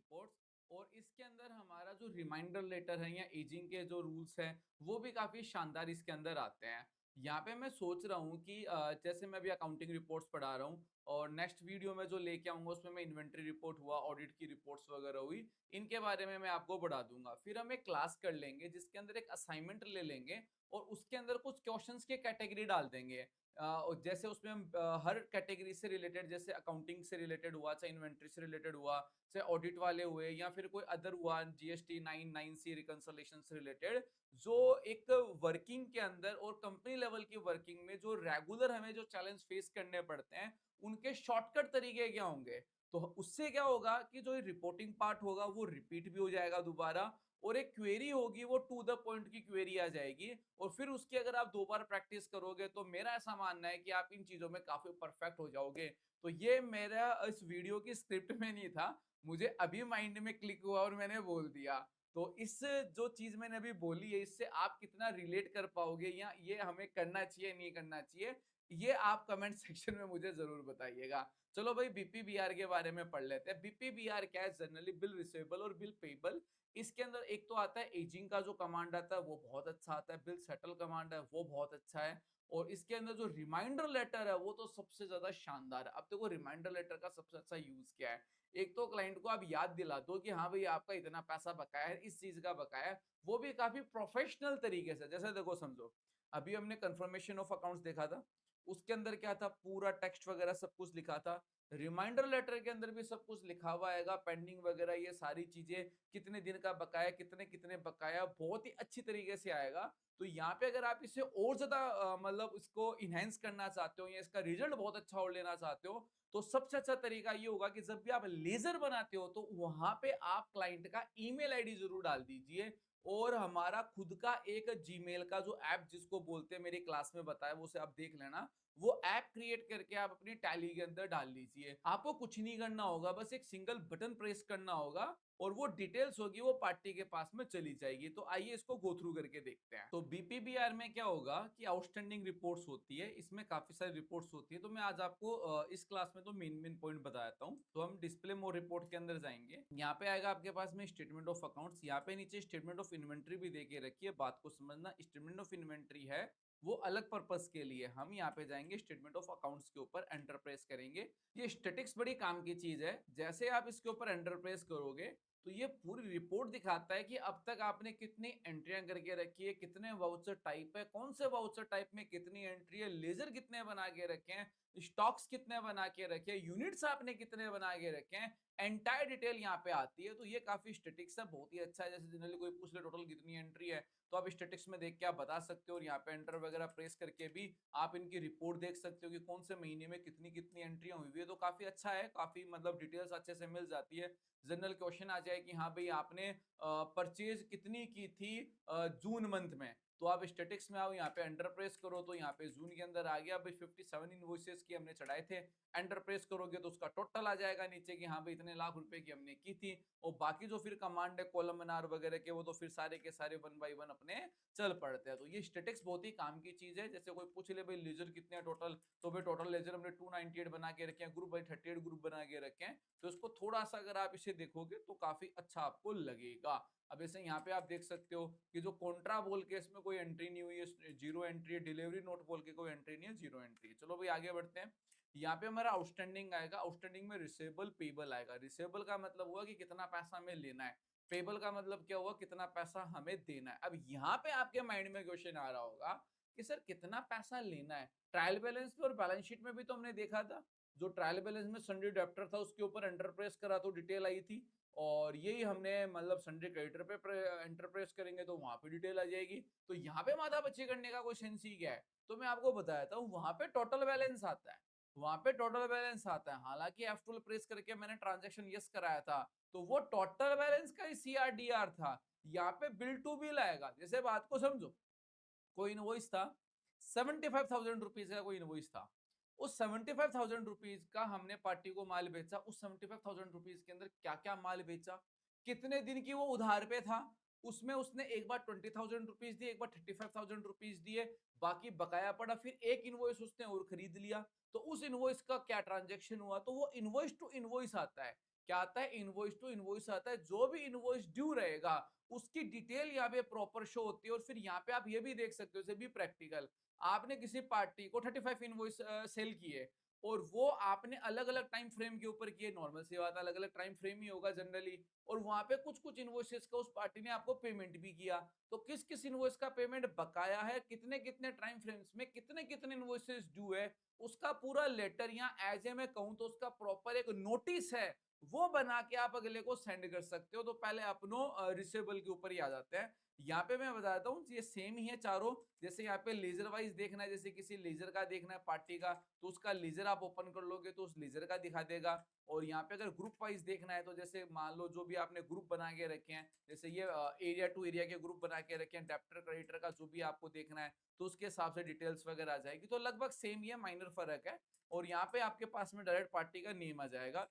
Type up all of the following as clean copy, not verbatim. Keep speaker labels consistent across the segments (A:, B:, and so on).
A: Reports. और इसके अंदर हमारा जो रिमाइंडर लेटर है या एजिंग के जो रूल्स हैं वो भी काफ़ी शानदार इसके अंदर आते हैं। यहाँ पे मैं सोच रहा हूँ कि जैसे मैं अभी अकाउंटिंग रिपोर्ट्स पढ़ा रहा हूँ और नेक्स्ट वीडियो में जो लेके आऊँगा उसमें मैं इन्वेंट्री रिपोर्ट हुआ, ऑडिट की रिपोर्ट्स वगैरह हुई, इनके बारे में मैं आपको पढ़ा दूँगा। फिर हम एक क्लास कर लेंगे जिसके अंदर एक असाइनमेंट ले लेंगे और उसके अंदर कुछ क्वेश्चंस के कैटेगरी डाल देंगे। और जैसे उसमें हम हर कैटेगरी से रिलेटेड, जैसे अकाउंटिंग से रिलेटेड हुआ, चाहे इन्वेंट्री से रिलेटेड हुआ, चाहे ऑडिट वाले हुए या फिर कोई अदर हुआ, जीएसटी 9 रिकंसोलिएशन से रिलेटेड, जो एक वर्किंग के अंदर और कंपनी लेवल की वर्किंग में जो रेगुलर हमें जो चैलेंज फेस करने पड़ते हैं, उनके शॉर्टकट तरीके क्या होंगे। तो उससे क्या होगा कि जो रिपोर्टिंग पार्ट होगा वो रिपीट भी हो जाएगा दोबारा, और एक क्वेरी होगी वो टू द पॉइंट की क्वेरी आ जाएगी। और फिर उसकी अगर आप 2 बार प्रैक्टिस करोगे तो मेरा ऐसा मानना है कि आप इन चीज़ों में काफ़ी परफेक्ट हो जाओगे। तो ये मेरा इस वीडियो की स्क्रिप्ट में नहीं था, मुझे अभी माइंड में क्लिक हुआ और मैंने बोल दिया। तो इस जो चीज़ मैंने अभी बोली है इससे आप कितना रिलेट कर पाओगे या ये हमें करना चाहिए नहीं करना चाहिए, ये आप कमेंट सेक्शन में मुझे ज़रूर बताइएगा। चलो भाई बीपीबीआर के बारे में पढ़ लेते हैं। बीपीबीआर क्या है? जनरली बिल रिसीवेबल और बिल पेएबल। इसके अंदर एक तो आता है एजिंग का जो कमांड आता है वो बहुत अच्छा आता है, बिल सेटल कमांड है वो बहुत अच्छा है, और इसके अंदर जो रिमाइंडर लेटर है वो तो सबसे ज्यादा शानदार है। अब देखो रिमाइंडर लेटर का सबसे अच्छा यूज क्या है? एक तो क्लाइंट को आप याद दिला दो कि हाँ भाई आपका इतना पैसा बकाया है, इस चीज का बकाया है, वो भी काफी प्रोफेशनल तरीके से। जैसे देखो समझो, अभी हमने कंफर्मेशन ऑफ अकाउंट्स देखा था, उसके अंदर क्या था, पूरा टेक्स्ट वगैरह सब कुछ लिखा था। रिमाइंडर लेटर के अंदर भी सब कुछ लिखा हुआ आएगा, पेंडिंग वगैरह ये सारी चीजें, कितने दिन का बकाया, कितने कितने बकाया, बहुत ही अच्छी तरीके से आएगा। तो यहाँ पे अगर आप इसे और ज्यादा मतलब इसको इनहेंस करना चाहते हो या इसका रिजल्ट बहुत अच्छा और लेना चाहते हो, तो सबसे अच्छा तरीका ये होगा कि जब भी आप लेजर बनाते हो तो वहां पे आप क्लाइंट का ईमेल आईडी जरूर डाल दीजिए। और हमारा खुद का एक जीमेल का जो ऐप जिसको बोलते हैं, मेरी क्लास में बताया, वो से आप देख लेना, वो ऐप क्रिएट करके आप अपनी टैली के अंदर डाल लीजिए। आपको कुछ नहीं करना होगा, बस एक सिंगल बटन प्रेस करना होगा और वो डिटेल्स होगी वो पार्टी के पास में चली जाएगी। तो आइए इसको गो थ्रू करके देखते हैं। तो बीपीबीआर में क्या होगा कि आउटस्टैंडिंग रिपोर्ट्स होती है, इसमें काफी सारी रिपोर्ट्स होती है। तो मैं आज आपको इस क्लास में तो मेन मेन पॉइंट बता देता हूँ। तो हम डिस्प्ले मोर रिपोर्ट के अंदर जाएंगे, यहाँ पे आएगा आपके पास में स्टेटमेंट ऑफ अकाउंट्स, यहाँ पे नीचे स्टेटमेंट ऑफ इन्वेंट्री भी देके रखी है। बात को समझना, स्टेटमेंट ऑफ इन्वेंट्री है वो अलग पर्पस के लिए, हम यहाँ पे जाएंगे स्टेटमेंट ऑफ अकाउंट्स के ऊपर, एंटर प्रेस करेंगे। ये स्टेटिक्स बड़ी काम की चीज है, जैसे आप इसके ऊपर एंटर प्रेस करोगे तो ये पूरी रिपोर्ट दिखाता है कि अब तक आपने कितनी एंट्रियां करके रखी है, कितने वाउचर टाइप है, कौन से वाउचर टाइप में कितनी एंट्री है, लेजर कितने बना के रखे हैं, स्टॉक्स कितने बना के रखे हैं, यूनिट्स आपने कितने बना के रखे हैं, एंटायर डिटेल यहाँ पे आती है। तो ये काफी स्टेटिक्स है, बहुत ही अच्छा है। जैसे जनरली कोई पूछ ले टोटल कितनी एंट्री है, तो आप स्टेटिक्स में देख के आप बता सकते हो, और यहाँ पे एंटर वगैरह प्रेस करके भी आप इनकी रिपोर्ट देख सकते हो कि कौन से महीने में कितनी कितनी एंट्रियां हुई है। तो काफी अच्छा है, काफी मतलब डिटेल्स अच्छे से मिल जाती है। जनरल क्वेश्चन आ जाए कि हाँ भाई आपने परचेज कितनी की थी जून मंथ में, तो आप स्टेटिक्स में आओ, यहाँ पे एंटर प्रेस करो तो यहाँ पे जून के अंदर आ गया भाई 57 इनवॉइसेस की हमने चढ़ाए थे। एंटर प्रेस करोगे तो उसका टोटल आ जाएगा नीचे कि हाँ भाई इतने लाख रुपए की हमने की थी। और बाकी जो फिर कमांड है कॉलमनार वगैरह के, वो तो फिर सारे के सारे वन बाई वन अपने चल पड़ते हैं। तो ये स्टेटिक्स बहुत ही काम की चीज है। जैसे कोई पूछ ले भाई लेजर कितने हैं टोटल, तो भाई टोटल लेजर हमने 298 बना के रखे हैं, ग्रुप भाई 38 ग्रुप बना के रखे हैं। तो इसको थोड़ा सा अगर आप इसे देखोगे तो काफी अच्छा आपको लगेगा। अब ऐसे यहाँ पे आप देख सकते हो कि जो कॉन्ट्रा बोल के इसमें कोई एंट्री नहीं हुई है, जीरो एंट्री है, डिलीवरी नोट बोल के कोई एंट्री नहीं है, जीरो एंट्री है। चलो भाई आगे बढ़ते हैं। यहाँ पे हमारा आउटस्टैंडिंग आएगा, आउटस्टैंडिंग में रिसेबल पेबल आएगा। रिसेबल का मतलब हुआ कि कितना पैसा हमें लेना है, पेबल का मतलब क्या हुआ कितना पैसा हमें देना है। अब यहाँ पे आपके माइंड में क्वेश्चन आ रहा होगा कि सर कितना पैसा लेना है, ट्रायल बैलेंस पे और बैलेंस शीट में भी तो हमने देखा था, जो ट्रायल बैलेंस में सन्ड्री डेब्टर था उसके ऊपर एंटर प्रेस करा तो डिटेल आई थी, और यही हमने मतलब सन्ड्री क्रेडिटर पे एंटर प्रेस करेंगे तो वहां पे डिटेल आ जाएगी। तो यहाँ पे माथा पच्ची करने का कोई सेंस ही क्या है? तो मैं आपको बताता हूँ, वहां पे टोटल बैलेंस आता है, वहां पे टोटल बैलेंस आता है। हालांकि F12 प्रेस करके मैंने ट्रांजैक्शन यस कराया था, तो वो टोटल बैलेंस का ही CRDR था। यहाँ पे बिल टू बिल आएगा। जैसे बात को समझो, कोई इनवॉइस था 75,000 रुपीज का, कोई इनवॉइस था, उस 75,000 रुपीज का हमने पार्टी को माल बेचा। उस 75,000 रुपीज के अंदर क्या क्या माल बेचा, कितने दिन की वो उधार पे था, उसमें उसने एक बार 20,000 रुपीज दिए, एक बार 35,000 रुपीज दिए, बाकी बकाया पड़ा, फिर एक इनवॉइस उसने और खरीद लिया। तो उस इनवॉइस का क्या ट्रांजेक्शन हुआ, तो वो इनवॉइस टू इनवॉइस आता है। क्या आता है, इनवॉइस टू इनवॉइस आता है, जो भी इनवॉइस ड्यू रहेगा उसकी डिटेल यहाँ पे प्रॉपर शो होती है। और फिर यहाँ पे आप ये भी देख सकते हो, जैसे भी प्रैक्टिकल, आपने किसी पार्टी को 35 इनवॉइस सेल किए और वो आपने अलग अलग टाइम फ्रेम के ऊपर किए, नॉर्मल सी बात है, अलग अलग टाइम फ्रेम ही होगा जनरली। और वहां पे कुछ कुछ इनवॉइसेस का उस पार्टी ने आपको पेमेंट भी किया, तो किस किस इनवॉइस का पेमेंट बकाया है, कितने कितने टाइम फ्रेम्स में कितने कितने इनवॉइसेस ड्यू है, उसका पूरा लेटर, या एज ए मैं कहूं तो उसका प्रॉपर एक नोटिस है, वो बना के आप अगले को सेंड कर सकते हो। तो पहले अपनों रिसेबल के ऊपर ही आ जाते हैं। यहाँ पे मैं बताता हूँ, ये सेम ही है चारों। जैसे यहाँ पे लेजर वाइज देखना है, जैसे किसी लेजर का देखना है पार्टी का, तो उसका लेजर आप ओपन कर लोगे तो उस लेजर का दिखा देगा। और यहाँ पे अगर ग्रुप वाइज देखना है, तो जैसे मान लो जो भी आपने ग्रुप बना के रखे हैं, जैसे ये एरिया टू एरिया के ग्रुप बना के रखे हैं, डेप्टर क्रेडिटर का जो भी आपको देखना है, तो उसके हिसाब से डिटेल्स वगैरह आ जाएगी। तो लगभग सेम ही है, माइनर फर्क है। और यहाँ पे आपके पास में डायरेक्ट पार्टी का नेम आ जाएगा।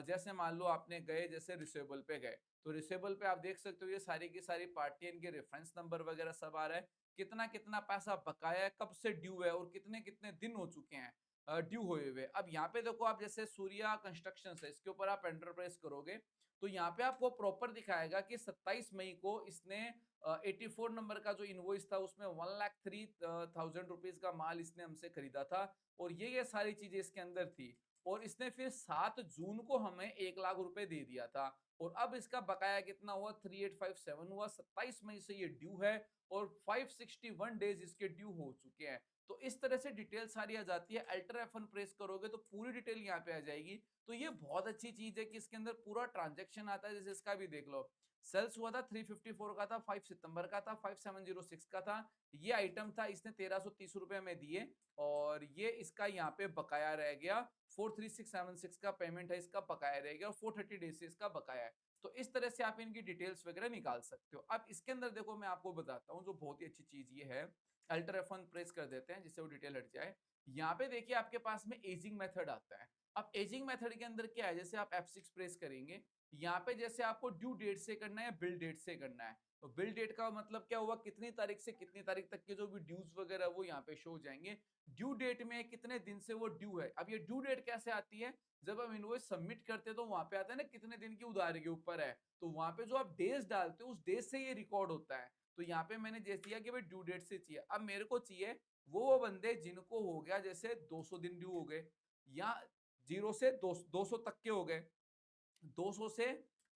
A: जैसे मान लो आपने गए, जैसे रिसेबल पे गए, तो रिसेबल पे आप देख सकते हो ये सारी की सारी पार्टी, इनके रेफरेंस नंबर वगैरह सब आ रहा है, कितना कितना पैसा बकाया है, कब से ड्यू है, और कितने कितने दिन हो चुके हैं ड्यू हुए हुए। अब यहाँ पे देखो, आप जैसे सूर्या कंस्ट्रक्शन है, इसके ऊपर आप एंटर प्रेस करोगे, तो यहाँ पे आपको प्रॉपर दिखाएगा कि 27 मई को इसने 84 नंबर का जो इनवॉइस था, उसमें 1,03,000 रुपीज का माल इसने हमसे खरीदा था। और ये सारी चीजें इसके अंदर थी। और इसने फिर 7 जून को हमें 1 लाख रुपए दे दिया था। और अब इसका बकाया कितना हुआ, 3857 हुआ। 27 मई से ये ड्यू है और 561 डेज इसके ड्यू हो चुके हैं। तो इस तरह से डिटेल सारी आ जाती है। अल्टर F1 प्रेस करोगे तो पूरी डिटेल यहाँ पे आ जाएगी। तो ये बहुत अच्छी चीज है कि इसके अंदर पूरा ट्रांजेक्शन आता है। जैसे इसका भी देख लो, सेल्स हुआ था 354 का था, 5 सितंबर का था, 5706 का था। ये आइटम था, इसने 1330 रुपए में दिए। और ये इसका यहाँ पे बकाया रह गया, 43676 का पेमेंट है, इसका बकाया रह गया, और 430 डेज से इसका बकाया है। तो इस तरह से आप इनकी डिटेल्स वगैरह निकाल सकते हो। अब इसके अंदर देखो, मैं आपको बताता हूँ, जो बहुत ही अच्छी चीज ये है, अल्टर F1 प्रेस कर देते हैं जिससे वो डिटेल हट जाए। यहाँ पे देखिए आपके पास में एजिंग मेथड आता है। अब एजिंग मेथड के अंदर क्या है, जैसे आप F6 प्रेस करेंगे, यहाँ पे जैसे आपको ड्यू डेट से करना है, बिल डेट से करना है। तो बिल डेट का मतलब क्या हुआ, कितनी तारीख से कितनी तारीख तक के जो भी ड्यूज वगैरह वो यहाँ पे शो हो जाएंगे। ड्यू डेट में कितने दिन से वो ड्यू है। अब ये ड्यू डेट कैसे आती है, जब हम इनवॉइस सबमिट करते हैं तो वहां पे आता है ना कितने दिन की उधारी के ऊपर है, तो वहां पे जो आप डेज डालते हो उस डेज से ये रिकॉर्ड होता है। तो यहाँ पे मैंने जैसे दिया कि भाई ड्यू डेट से चाहिए। अब मेरे को चाहिए वो बंदे जिनको हो गया जैसे 200 दिन ड्यू हो गए, या 0 से 200 तक के हो गए, 200 से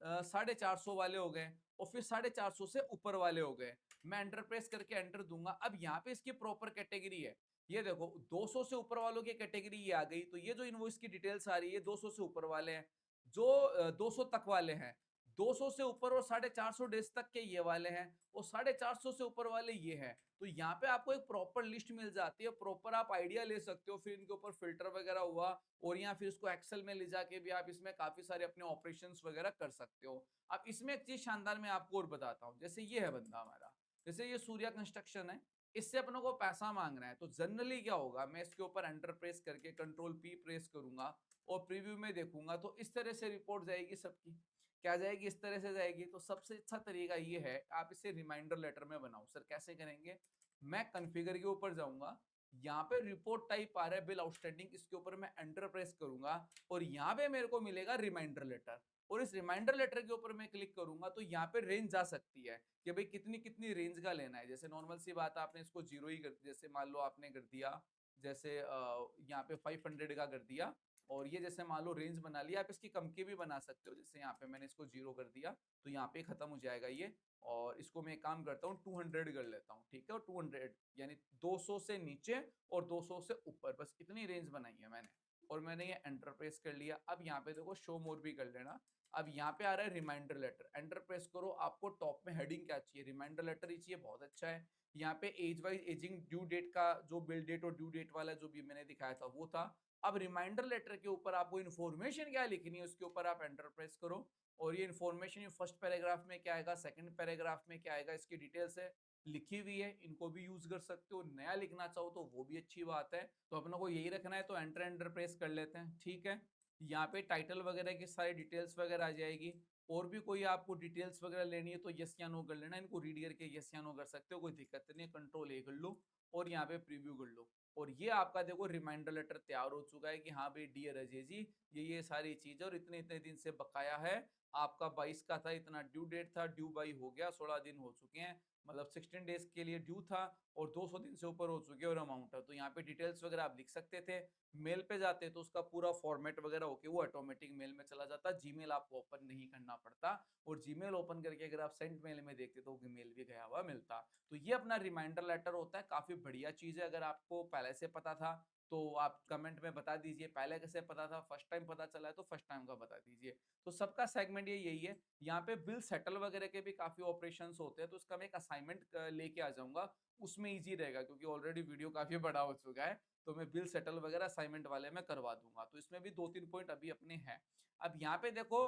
A: 450 वाले हो गए, और फिर 450 से ऊपर वाले हो गए। मैं एंटर प्रेस करके एंटर दूंगा। अब यहाँ पे इसकी प्रॉपर कैटेगरी है, ये देखो 200 से ऊपर वालों की कैटेगरी ये आ गई। तो ये जो इनवॉइस की डिटेल्स आ रही है, 200 से ऊपर वाले हैं, जो 200 तक वाले हैं, 200 से ऊपर और 450 डेज तक के ये वाले हैं, और 450 से ऊपर वाले ये हैं। तो यहाँ पे आपको एक प्रॉपर लिस्ट मिल जाती है, प्रॉपर आप आइडिया ले सकते हो, फिर इनके ऊपर फिल्टर वगैरह हुआ, और यहाँ फिर इसको एक्सेल में ले जाके भी आप इसमें काफी सारे अपने ऑपरेशंस वगैरह कर सकते हो। अब इसमें एक चीज शानदार मैं आपको और बताता हूँ, जैसे ये है बंदा हमारा, जैसे ये सूर्या कंस्ट्रक्शन है, इससे अपनों को पैसा मांगना है। तो जनरली क्या होगा, मैं इसके ऊपर एंटर प्रेस करके कंट्रोल P प्रेस करूंगा और प्रीव्यू में देखूंगा, तो इस तरह से रिपोर्ट जाएगी सबकी। क्या जाएगी, इस तरह से जाएगी। तो सबसे अच्छा तरीका ये है, आप इसे रिमाइंडर लेटर में बनाओ। सर कैसे करेंगे, मैं कॉन्फ़िगर के ऊपर जाऊंगा, यहाँ पे रिपोर्ट टाइप आ रहा है बिल आउटस्टैंडिंग, इसके ऊपर मैं एंटर प्रेस करूंगा, और यहाँ पे मेरे को मिलेगा रिमाइंडर लेटर। और इस रिमाइंडर लेटर के ऊपर मैं क्लिक करूंगा, तो यहाँ पे रेंज आ सकती है कि भाई कितनी कितनी रेंज का लेना है। जैसे नॉर्मल सी बात है, आपने इसको 0 ही कर, जैसे मान लो आपने कर दिया, जैसे यहाँ पे 500 का कर दिया, और ये जैसे मान लो रेंज बना लिया। आप इसकी कम की भी बना सकते हो, जैसे यहाँ पे मैंने इसको 0 कर दिया, तो यहाँ पे खत्म हो जाएगा ये। और इसको मैं एक काम करता हूँ, 200 कर लेता हूँ, ठीक है। और 200 यानी 200 से नीचे और 200 से ऊपर, बस इतनी रेंज बनाई है मैंने। और मैंने ये एंटर प्रेस कर लिया। अब यहाँ पे देखो शो मोर भी कर लेना। अब यहाँ पे आ रहा है रिमाइंडर लेटर, एंटर प्रेस करो। आपको टॉप में हेडिंग क्या चाहिए, रिमाइंडर लेटर ही चाहिए, बहुत अच्छा है। यहाँ पे age wise ageing due date का जो बिल डेट और ड्यू डेट वाला जो भी मैंने दिखाया था वो था। अब रिमाइंडर लेटर के ऊपर आपको इन्फॉर्मेशन क्या लिखनी है, उसके ऊपर आप एंटर प्रेस करो। और ये इन्फॉर्मेशन फर्स्ट पैराग्राफ में क्या आएगा, सेकंड पैराग्राफ में क्या आएगा, इसकी डिटेल्स है, लिखी हुई है, इनको भी यूज कर सकते हो। नया लिखना चाहो तो वो भी अच्छी बात है। तो अपना को यही रखना है, तो एंटर एंटर प्रेस कर लेते हैं, ठीक है। यहाँ पे टाइटल वगैरह की सारी डिटेल्स वगैरह आ जाएगी। और भी कोई आपको डिटेल्स वगैरह लेनी है तो यस या नो कर लेना, इनको रीड करके यस या नो कर सकते हो, कोई दिक्कत नहीं है। कंट्रोल ए कर लो और यहाँ पे प्रीव्यू कर लो, और ये आपका देखो रिमाइंडर लेटर तैयार हो चुका है कि हाँ भाई डियर अजय जी, ये सारी चीजें और इतने इतने दिन से बकाया है। आपका 22 का था, इतना ड्यू डेट था, ड्यू बाई हो गया, 16 दिन हो चुके हैं, मतलब 16 डेज के लिए ड्यू था और 200 दिन से ऊपर हो चुके हैं और अमाउंट है। तो यहाँ पे डिटेल्स वगैरह आप लिख सकते थे। मेल पे जाते तो उसका पूरा फॉर्मेट वगैरह होके वो ऑटोमेटिक मेल में चला जाता, जीमेल आपको ओपन नहीं करना पड़ता, और जीमेल ओपन करके अगर आप सेंट मेल में देखते तो मेल भी गया हुआ मिलता। तो ये अपना रिमाइंडर लेटर होता है, काफी बढ़िया चीज है। अगर आपको पहले से पता था तो आप कमेंट में बता दीजिए, पहले कैसे पता था, फर्स्ट टाइम पता चला है तो फर्स्ट टाइम का बता दीजिए। तो सबका सेगमेंट ये यही है। यहाँ पे बिल सेटल वगैरह के भी काफी ऑपरेशंस होते हैं, तो उसका मैं एक असाइनमेंट लेके आ जाऊंगा, उसमें इजी रहेगा क्योंकि ऑलरेडी वीडियो काफी बड़ा हो चुका है। तो मैं बिल सेटल वगैरह असाइनमेंट वाले में करवा दूंगा, तो इसमें भी 2-3 पॉइंट अभी अपने हैं। अब यहाँ पे देखो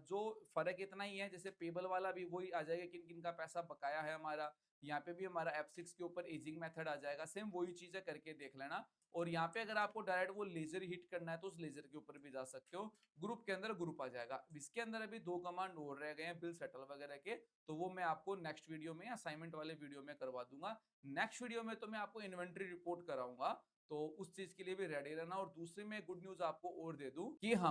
A: जो फर्क इतना ही है, जैसे पेबल वाला भी वही आ जाएगा, किन किन का पैसा बकाया है हमारा। यहाँ पे भी हमारा F6 के ऊपर एजिंग मेथड आ जाएगा, सेम वही चीजें करके देख लेना। और यहाँ पे अगर आपको डायरेक्ट वो लेजर हिट करना है तो उस लेजर के ऊपर भी जा सकते हो, ग्रुप के अंदर ग्रुप आ जाएगा। इसके अंदर अभी 2 कमांड और रह गए हैं बिल सेटल वगैरह के, तो वो मैं आपको नेक्स्ट वीडियो में, असाइनमेंट वाले वीडियो में करवा दूंगा। नेक्स्ट वीडियो में तो मैं आपको इन्वेंट्री रिपोर्ट कराऊंगा, तो उस चीज के लिए भी रेडी रहना। और दूसरी मैं गुड न्यूज आपको और दे दूं कि